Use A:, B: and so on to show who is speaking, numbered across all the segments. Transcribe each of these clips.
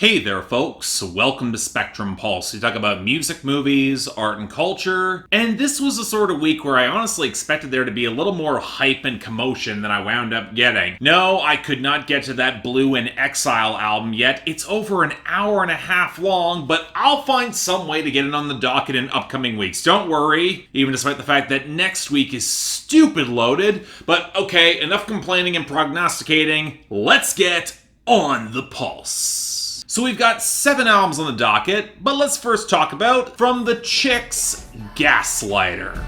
A: Hey there folks, welcome to Spectrum Pulse. We talk about music, movies, art, and culture, and this was the sort of week where I honestly expected there to be a little more hype and commotion than I wound up getting. No, I could not get to that Blue in Exile album yet. It's over an hour and a half long, but I'll find some way to get it on the docket in upcoming weeks. Don't worry, even despite the fact that next week is stupid loaded. But okay, enough complaining and prognosticating. Let's get on the pulse. So we've got 7 albums on the docket, but let's first talk about From the Chicks, Gaslighter.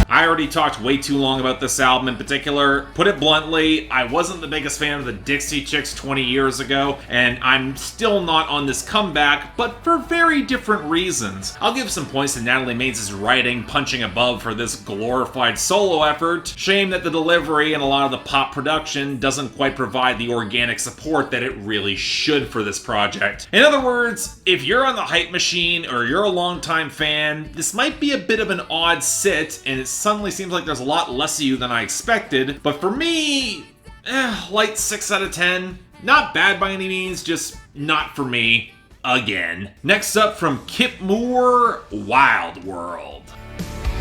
A: I already talked way too long about this album in particular. Put it bluntly, I wasn't the biggest fan of the Dixie Chicks 20 years ago, and I'm still not on this comeback, but for very different reasons. I'll give some points to Natalie Maines' writing, punching above for this glorified solo effort. Shame that the delivery and a lot of the pop production doesn't quite provide the organic support that it really should for this project. In other words, if you're on the hype machine or you're a longtime fan, this might be a bit of an odd sit, and it suddenly seems like there's a lot less of you than I expected. But for me, light 6 out of 10. Not bad by any means, just not for me. Again. Next up from Kip Moore, Wild World.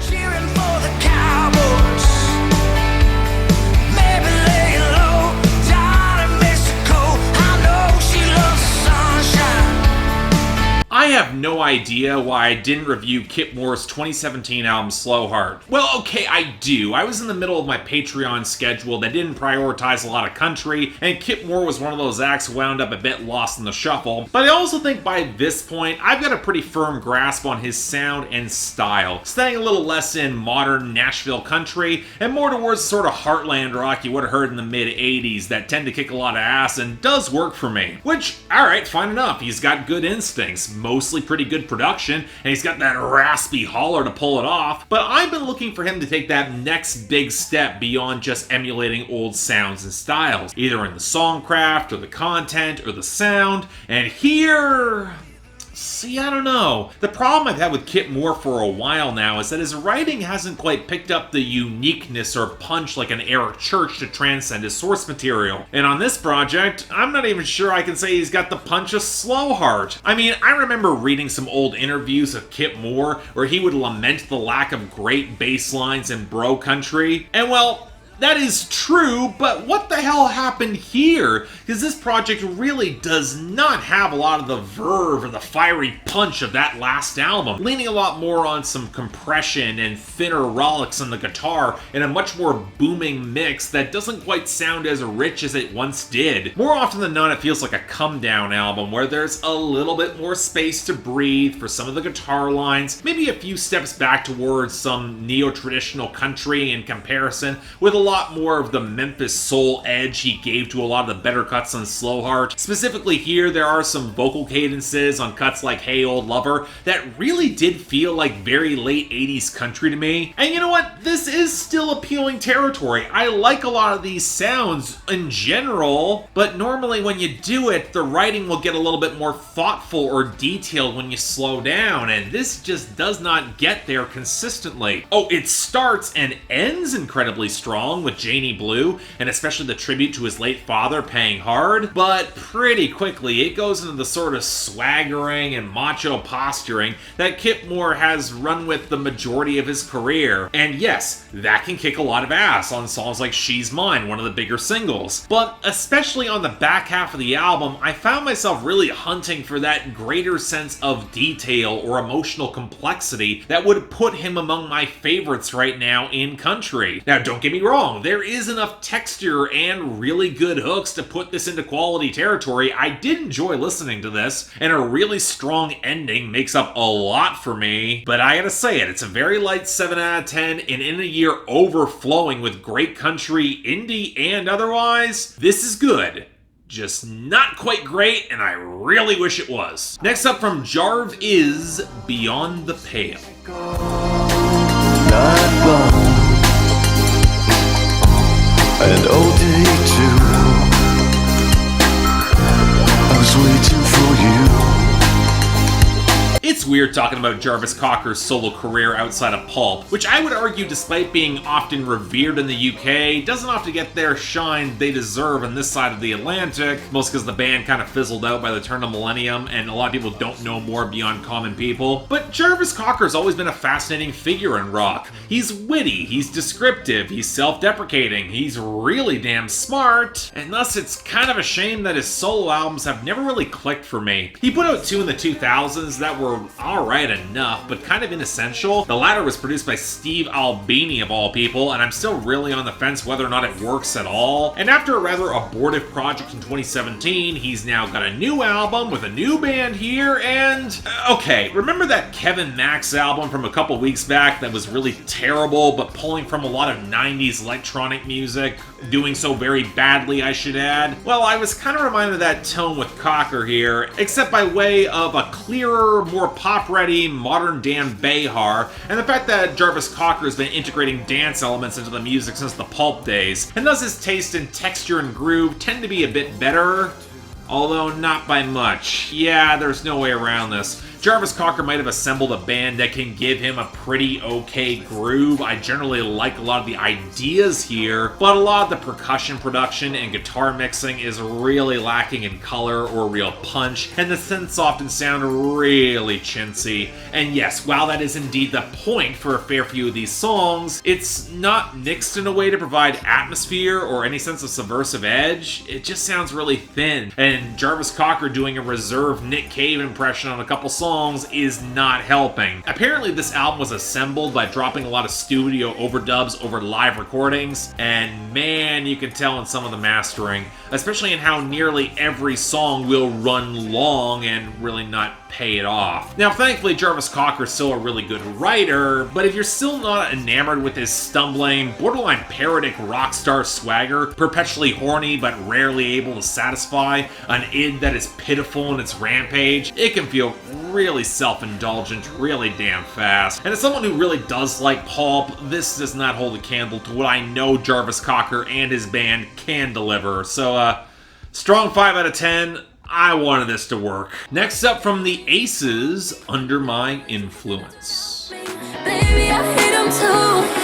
B: Cheering for the Cowboys. Maybe lay low down in Mexico. I know she loves sunshine.
A: I have no idea why I didn't review Kip Moore's 2017 album Slow Heart. Well, okay, I do. I was in the middle of my Patreon schedule that didn't prioritize a lot of country, and Kip Moore was one of those acts who wound up a bit lost in the shuffle. But I also think by this point, I've got a pretty firm grasp on his sound and style, staying a little less in modern Nashville country, and more towards the sort of heartland rock you would have heard in the mid-80s that tend to kick a lot of ass and does work for me. Which, alright, fine enough. He's got good instincts, mostly pretty good production, and he's got that raspy holler to pull it off, but I've been looking for him to take that next big step beyond just emulating old sounds and styles, either in the songcraft, or the content, or the sound, and here... See, I don't know. The problem I've had with Kip Moore for a while now is that his writing hasn't quite picked up the uniqueness or punch like an Eric Church to transcend his source material. And on this project, I'm not even sure I can say he's got the punch of Slow Heart. I mean, I remember reading some old interviews of Kip Moore where he would lament the lack of great bass lines in bro country. And well, that is true, but what the hell happened here? Because this project really does not have a lot of the verve or the fiery punch of that last album, leaning a lot more on some compression and thinner rollicks on the guitar in a much more booming mix that doesn't quite sound as rich as it once did. More often than not, it feels like a come-down album where there's a little bit more space to breathe for some of the guitar lines, maybe a few steps back towards some neo-traditional country in comparison, with a lot more of the Memphis soul edge he gave to a lot of the better cuts on Slow Heart. Specifically here, there are some vocal cadences on cuts like Hey Old Lover that really did feel like very late 80s country to me. And you know what? This is still appealing territory. I like a lot of these sounds in general, but normally when you do it, the writing will get a little bit more thoughtful or detailed when you slow down, and this just does not get there consistently. Oh, it starts and ends incredibly strong with Janie Blue, and especially the tribute to his late father paying hard, but pretty quickly it goes into the sort of swaggering and macho posturing that Kip Moore has run with the majority of his career. And yes, that can kick a lot of ass on songs like She's Mine, one of the bigger singles. But especially on the back half of the album, I found myself really hunting for that greater sense of detail or emotional complexity that would put him among my favorites right now in country. Now, don't get me wrong, there is enough texture and really good hooks to put this into quality territory. I did enjoy listening to this, and a really strong ending makes up a lot for me, but I gotta say it, it's a very light 7 out of 10, and in a year overflowing with great country, indie, and otherwise, this is good. Just not quite great, and I really wish it was. Next up from JARV Is, Beyond the Pale.
C: Not long. And all day too, I was waiting for you.
A: It's weird weird talking about Jarvis Cocker's solo career outside of Pulp, which I would argue, despite being often revered in the UK, doesn't often get their shine they deserve on this side of the Atlantic, most because the band kind of fizzled out by the turn of millennium, and a lot of people don't know more beyond common people. But Jarvis Cocker's always been a fascinating figure in rock. He's witty, he's descriptive, he's self-deprecating, he's really damn smart, and thus it's kind of a shame that his solo albums have never really clicked for me. He put out two in the 2000s that were alright enough, but kind of inessential. The latter was produced by Steve Albini of all people, and I'm still really on the fence whether or not it works at all. And after a rather abortive project in 2017, he's now got a new album with a new band here, and okay, remember that Kevin Max album from a couple weeks back that was really terrible, but pulling from a lot of 90s electronic music, doing so very badly, I should add? Well, I was kind of reminded of that tone with Cocker here, except by way of a clearer, more pop-ready, modern Dan Behar, and the fact that Jarvis Cocker has been integrating dance elements into the music since the Pulp days, and thus his taste in texture and groove tend to be a bit better, although not by much. Yeah, there's no way around this. Jarvis Cocker might have assembled a band that can give him a pretty okay groove. I generally like a lot of the ideas here, but a lot of the percussion production and guitar mixing is really lacking in color or real punch, and the synths often sound really chintzy. And yes, while that is indeed the point for a fair few of these songs, it's not mixed in a way to provide atmosphere or any sense of subversive edge. It just sounds really thin, and Jarvis Cocker doing a reserved Nick Cave impression on a couple songs is not helping. Apparently this album was assembled by dropping a lot of studio overdubs over live recordings, and man, you can tell in some of the mastering, especially in how nearly every song will run long and really not pay it off. Now, thankfully, Jarvis Cocker's still a really good writer, but if you're still not enamored with his stumbling, borderline parodic rock star swagger, perpetually horny but rarely able to satisfy, an id that is pitiful in its rampage, it can feel really self-indulgent really damn fast. And as someone who really does like Pulp, this does not hold a candle to what I know Jarvis Cocker and his band can deliver. So, strong 5 out of 10. I wanted this to work. Next up from the Aces, Under My Influence.
B: Baby, I hate 'em too.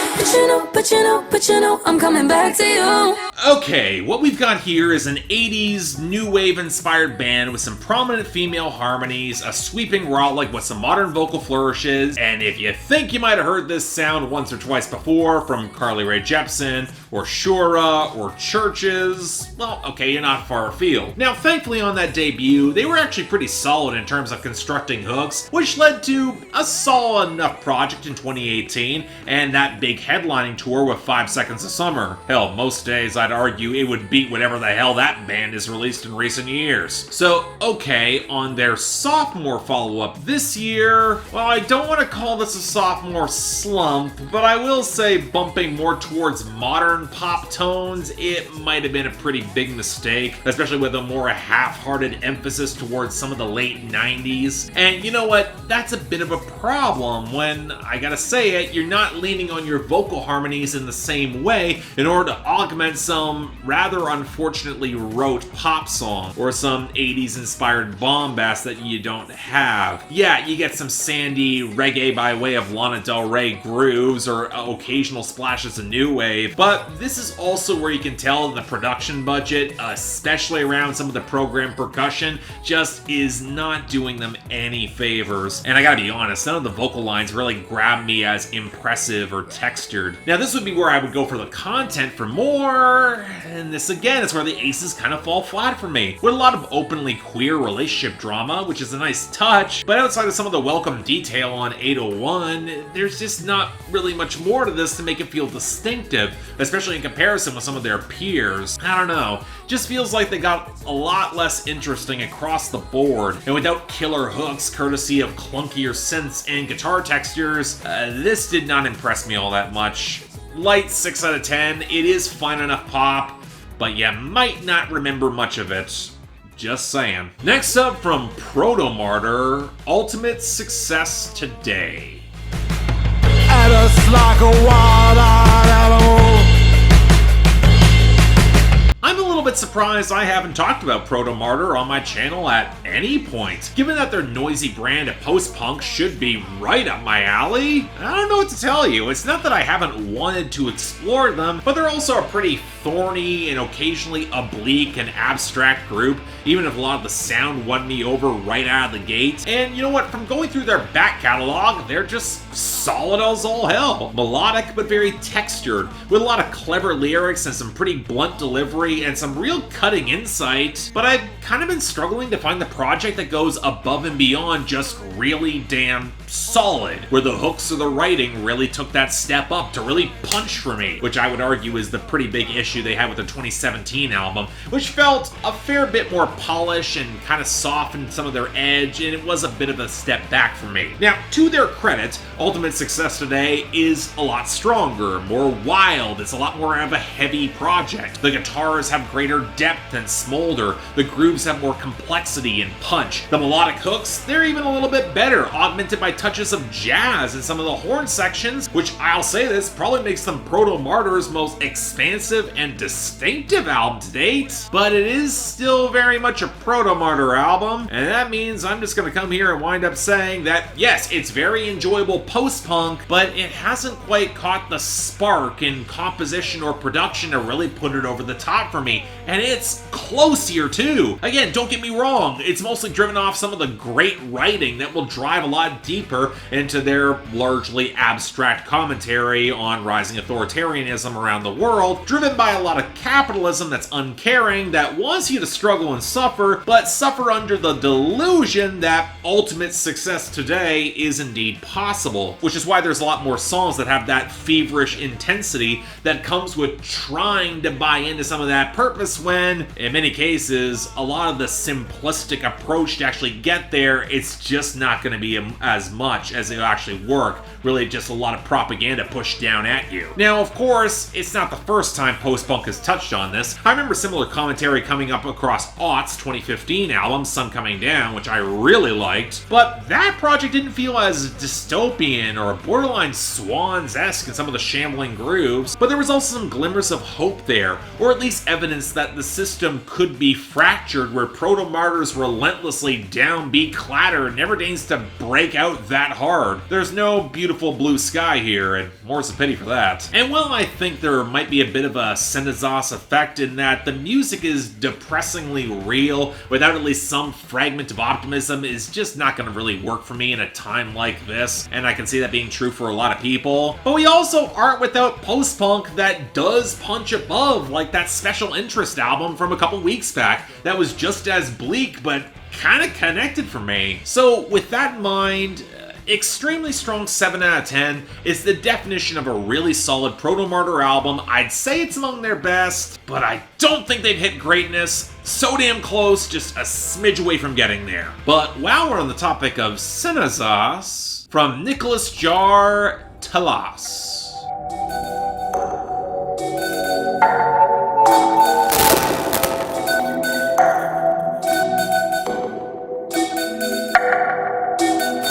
B: But you know, I'm coming back to you.
A: Okay, what we've got here is an 80s new wave inspired band with some prominent female harmonies, a sweeping rollick with some modern vocal flourishes, and if you think you might have heard this sound once or twice before from Carly Rae Jepsen, or Shura, or Churches, well, okay, you're not far afield. Now, thankfully on that debut, they were actually pretty solid in terms of constructing hooks, which led to a solid enough project in 2018, and that big headlining tour with 5 Seconds of Summer. Hell, most days I'd argue it would beat whatever the hell that band has released in recent years. So, okay, on their sophomore follow-up this year, well, I don't want to call this a sophomore slump, but I will say bumping more towards modern pop tones, it might have been a pretty big mistake, especially with a more half-hearted emphasis towards some of the late 90s. And you know what? That's a bit of a problem when, I gotta say it, you're not leaning on your vocal harmonies in the same way in order to augment some rather unfortunately rote pop song or some 80s inspired bombast that you don't have. Yeah, you get some sandy reggae by way of Lana Del Rey grooves or occasional splashes of new wave, but this is also where you can tell the production budget, especially around some of the program percussion, just is not doing them any favors. And I gotta be honest, none of the vocal lines really grab me as impressive or textured. Now this would be where I would go for the content for more, and this again is where the Aces kind of fall flat for me. With a lot of openly queer relationship drama, which is a nice touch, but outside of some of the welcome detail on 801, there's just not really much more to this to make it feel distinctive, especially in comparison with some of their peers. I don't know, just feels like they got a lot less interesting across the board, and without killer hooks courtesy of clunkier synths and guitar textures, this did not impress me all that much. Light 6 out of 10, it is fine enough pop, but you might not remember much of it. Just saying. Next up from Protomartyr, Ultimate Success Today.
D: At us like a wild-eyed animal.
A: I'm a little little bit surprised I haven't talked about Protomartyr on my channel at any point. Given that their noisy brand of post-punk should be right up my alley, I don't know what to tell you. It's not that I haven't wanted to explore them, but they're also a pretty thorny and occasionally oblique and abstract group, even if a lot of the sound won me over right out of the gate. And you know what, from going through their back catalog, they're just solid as all hell. Melodic but very textured, with a lot of clever lyrics and some pretty blunt delivery and some real cutting insight. But I've kind of been struggling to find the project that goes above and beyond just really damn solid, where the hooks or the writing really took that step up to really punch for me, which I would argue is the pretty big issue they had with their 2017 album, which felt a fair bit more polished and kind of softened some of their edge, and it was a bit of a step back for me. Now, to their credit, Ultimate Success Today is a lot stronger, more wild, it's a lot more of a heavy project. The guitars have greater depth and smolder, the grooves have more complexity and punch. The melodic hooks, they're even a little bit better, augmented by touches of jazz in some of the horn sections, which I'll say this probably makes them Protomartyr's most expansive and distinctive album to date, but it is still very much a Protomartyr album, and that means I'm just gonna come here and wind up saying that yes, it's very enjoyable post-punk, but it hasn't quite caught the spark in composition or production to really put it over the top for me, and it's close here too. Again, don't get me wrong, it's mostly driven off some of the great writing that will drive a lot deeper into their largely abstract commentary on rising authoritarianism around the world, driven by a lot of capitalism that's uncaring, that wants you to struggle and suffer, but suffer under the delusion that ultimate success today is indeed possible, which is why there's a lot more songs that have that feverish intensity that comes with trying to buy into some of that purpose when, in many cases, a lot of the simplistic approach to actually get there, it's just not going to be as much as it'll actually work. Really just a lot of propaganda pushed down at you. Now, of course, it's not the first time post-punk has touched on this. I remember similar commentary coming up across Aught's 2015 album, Sun Coming Down, which I really liked, but that project didn't feel as dystopian or borderline Swans-esque in some of the shambling grooves, but there was also some glimmers of hope there, or at least evidence that the system could be fractured, where Protomartyr's relentlessly downbeat clatter never deigns to break out that hard. There's no beautiful blue sky here, and more's a pity for that. And while I think there might be a bit of a Synthpop effect in that the music is depressingly real, without at least some fragment of optimism, is just not going to really work for me in a time like this, and I can see that being true for a lot of people. But we also aren't without post-punk that does punch above, like that Special Interest album from a couple weeks back that was just as bleak, but kind of connected for me. So with that in mind, extremely strong 7 out of 10 is the definition of a really solid Protomartyr album. I'd say it's among their best, but I don't think they've hit greatness. So damn close, just a smidge away from getting there. But while we're on the topic of Synthpop, from Nicolas Jaar, Telas.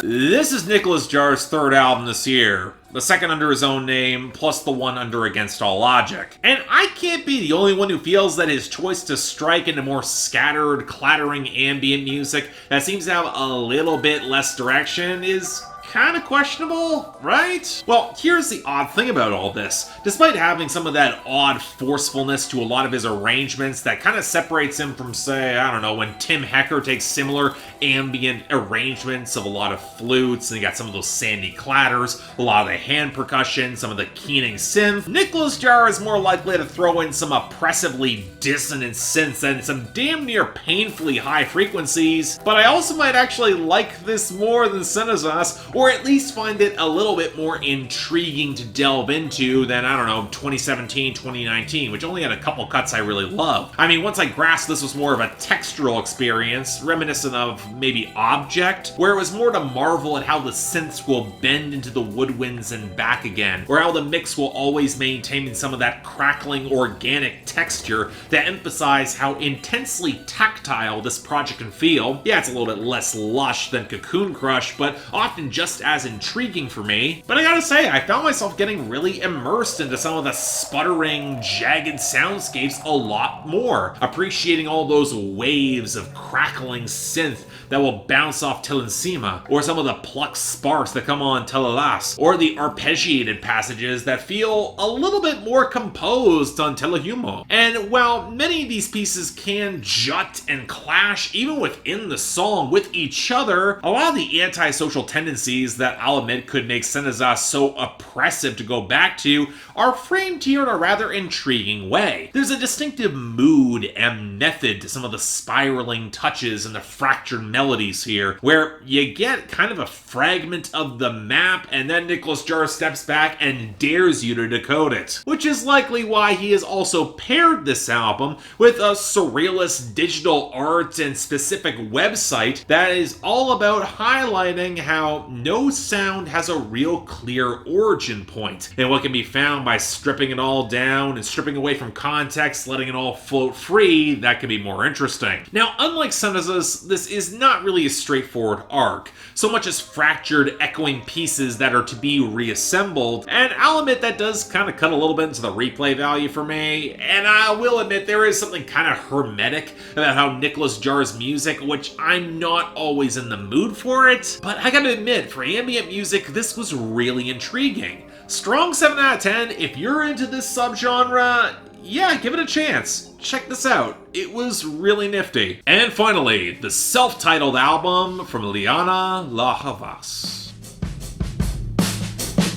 A: This is Nicolas Jaar's third album this year, the second under his own name, plus the one under Against All Logic. And I can't be the only one who feels that his choice to strike into more scattered, clattering ambient music that seems to have a little bit less direction is kind of questionable, right? Well, here's the odd thing about all this. Despite having some of that odd forcefulness to a lot of his arrangements that kind of separates him from, say, I don't know, when Tim Hecker takes similar ambient arrangements of a lot of flutes, and you got some of those sandy clatters, a lot of the hand percussion, some of the keening synth, Nicolas Jaar is more likely to throw in some oppressively dissonant synths and some damn near painfully high frequencies, but I also might actually like this more than Synthpop, or at least find it a little bit more intriguing to delve into than, I don't know, 2017, 2019, which only had a couple cuts I really love. I mean, once I grasped this was more of a textural experience, reminiscent of maybe Object, where it was more to marvel at how the synths will bend into the woodwinds and back again, or how the mix will always maintain some of that crackling organic texture to emphasize how intensely tactile this project can feel. Yeah, it's a little bit less lush than Cocoon Crush, but often just just as intriguing for me, but I gotta say, I found myself getting really immersed into some of the sputtering, jagged soundscapes a lot more, appreciating all those waves of crackling synth that will bounce off Telencima, or some of the plucked sparks that come on Telas, or the arpeggiated passages that feel a little bit more composed on Telehumo. And while many of these pieces can jut and clash even within the song with each other, a lot of the antisocial tendencies that I'll admit could make Seneza so oppressive to go back to are framed here in a rather intriguing way. There's a distinctive mood and method to some of the spiraling touches and the fractured melodies here, where you get kind of a fragment of the map and then Nicolas Jaar steps back and dares you to decode it, which is likely why he has also paired this album with a surrealist digital art and specific website that is all about highlighting how no sound has a real clear origin point, and what can be found by stripping it all down and stripping away from context, letting it all float free, that can be more interesting. Now, unlike Seneza's, this is not really a straightforward arc, so much as fractured, echoing pieces that are to be reassembled, and I'll admit that does kind of cut a little bit into the replay value for me, and I will admit there is something kind of hermetic about how Nicolas Jaar's music, which I'm not always in the mood for it, but I gotta admit, for ambient music, this was really intriguing. Strong 7 out of 10, if you're into this subgenre, yeah, give it a chance. Check this out. It was really nifty. And finally, the self-titled album from Lianna La Havas.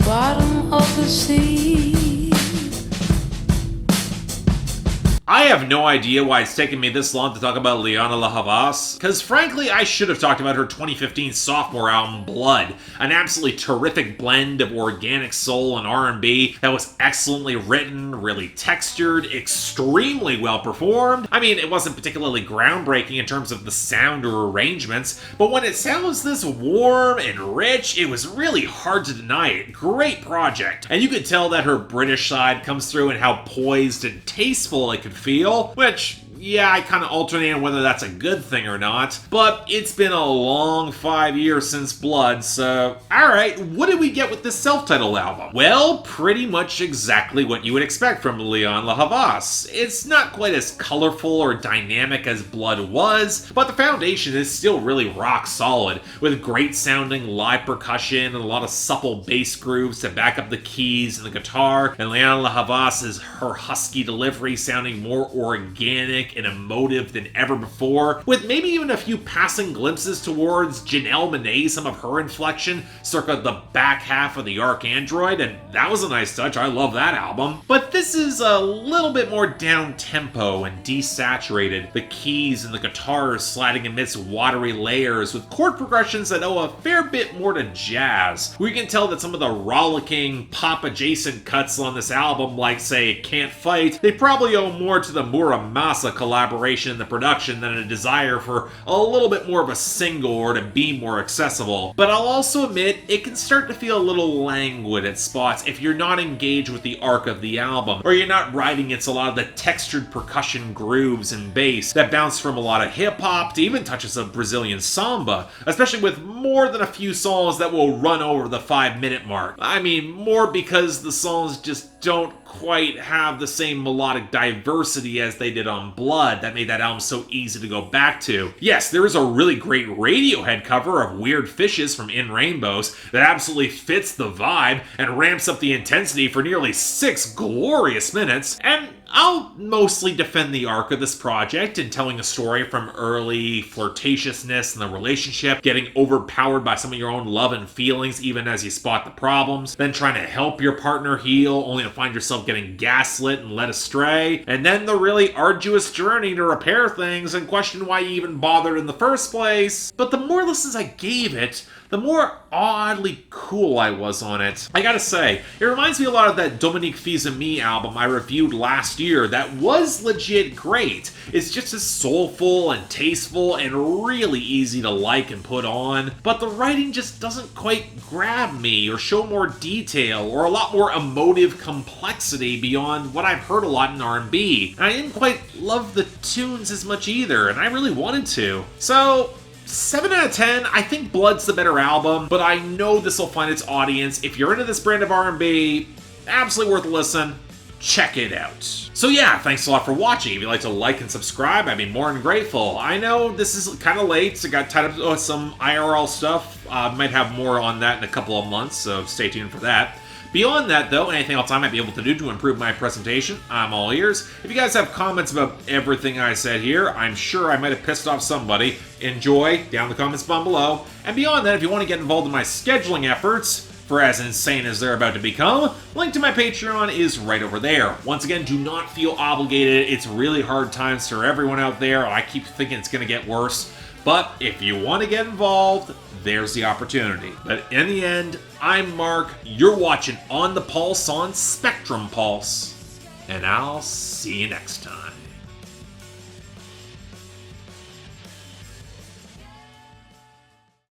E: Bottom of the sea.
A: I have no idea why it's taken me this long to talk about Lianna La Havas, because frankly I should have talked about her 2015 sophomore album, Blood, an absolutely terrific blend of organic soul and R&B that was excellently written, really textured, extremely well performed. I mean, it wasn't particularly groundbreaking in terms of the sound or arrangements, but when it sounds this warm and rich, it was really hard to deny it. Great project. And you could tell that her British side comes through in how poised and tasteful it could feel, which, yeah, I kind of alternate on whether that's a good thing or not, but it's been a long 5 years since Blood, so alright, what did we get with this self-titled album? Well, pretty much exactly what you would expect from Lianne La Havas. It's not quite as colorful or dynamic as Blood was, but the foundation is still really rock solid, with great sounding live percussion and a lot of supple bass grooves to back up the keys and the guitar, and Lianne La Havas is her husky delivery sounding more organic and emotive than ever before, with maybe even a few passing glimpses towards Janelle Monáe, some of her inflection, circa the back half of the Arcandroid, and that was a nice touch. I love that album. But this is a little bit more down-tempo and desaturated, the keys and the guitars sliding amidst watery layers, with chord progressions that owe a fair bit more to jazz. We can tell that some of the rollicking, pop-adjacent cuts on this album, like, say, Can't Fight, they probably owe more to the Muramasa collaboration in the production than a desire for a little bit more of a single or to be more accessible. But I'll also admit, it can start to feel a little languid at spots if you're not engaged with the arc of the album, or you're not riding into a lot of the textured percussion grooves and bass that bounce from a lot of hip-hop to even touches of Brazilian samba, especially with more than a few songs that will run over the 5-minute mark. I mean, more because the songs just don't quite have the same melodic diversity as they did on Blood that made that album so easy to go back to. Yes, there is a really great Radiohead cover of Weird Fishes from In Rainbows that absolutely fits the vibe and ramps up the intensity for nearly 6 glorious minutes, and I'll mostly defend the arc of this project in telling a story from early flirtatiousness in the relationship, getting overpowered by some of your own love and feelings even as you spot the problems, then trying to help your partner heal only to find yourself getting gaslit and led astray, and then the really arduous journey to repair things and question why you even bothered in the first place. But the more listens I gave it, the more oddly cool I was on it. I gotta say, it reminds me a lot of that Dominique Fils-Aimé album I reviewed last year that was legit great. It's just as soulful and tasteful and really easy to like and put on, but the writing just doesn't quite grab me or show more detail or a lot more emotive complexity beyond what I've heard a lot in R&B. And I didn't quite love the tunes as much either, and I really wanted to. So 7 out of 10. I think Blood's the better album, but I know this will find its audience. If you're into this brand of R&B, absolutely worth a listen. Check it out. So yeah, thanks a lot for watching. If you'd like to like and subscribe, I'd be more than grateful. I know this is kind of late, so I got tied up with some IRL stuff. Might have more on that in a couple of months, so stay tuned for that. Beyond that, though, anything else I might be able to do to improve my presentation, I'm all ears. If you guys have comments about everything I said here, I'm sure I might have pissed off somebody. Enjoy down in the comments down below. And beyond that, if you want to get involved in my scheduling efforts, for as insane as they're about to become, link to my Patreon is right over there. Once again, do not feel obligated. It's really hard times for everyone out there. I keep thinking it's going to get worse. But if you want to get involved, there's the opportunity. But in the end, I'm Mark. You're watching On the Pulse on Spectrum Pulse. And I'll see you next time.